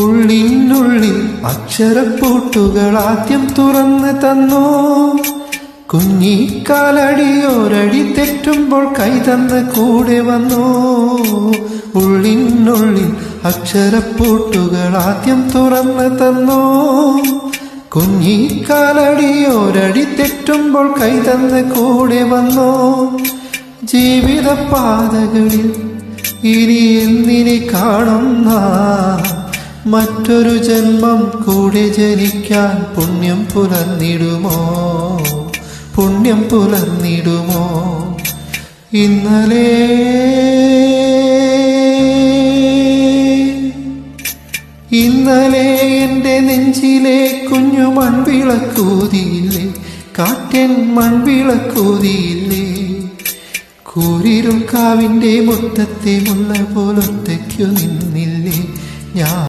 ഉള്ളിനുള്ളിൽ അക്ഷരപ്പൂട്ടുകൾ ആദ്യം തുറന്ന് തന്നു. കുഞ്ഞിക്കാലടിയോരടി തെറ്റുമ്പോൾ കൈതന്ന് കൂടെ വന്നു. ഉള്ളിനുള്ളിൽ അക്ഷരപ്പൂട്ടുകൾ ആദ്യം തുറന്ന് തന്നു. കുഞ്ഞിക്കാലടിയോരടി തെറ്റുമ്പോൾ കൈതന്ന് കൂടെ വന്നു. ജീവിത പാതകളിൽ ഇനി എന്തിനെ കാണുന്ന മറ്റൊരു ജന്മം കൂടെ ജനിക്കാൻ പുണ്യം പുലർന്നിടുമോ? പുണ്യം പുലർന്നിടുമോ? ഇന്നലെ എൻ്റെ നെഞ്ചിലെ കുഞ്ഞു മൺവിളക്കൂതിയില്ലേ? കാറ്റൻ മൺവിളക്കൂതിയില്ലേ? കൂരിരുൾ കാവിൻ്റെ മുറ്റത്തെ മുല്ല പോലൊറ്റയ്ക്കു നിന്നില്ലേ ഞാൻ?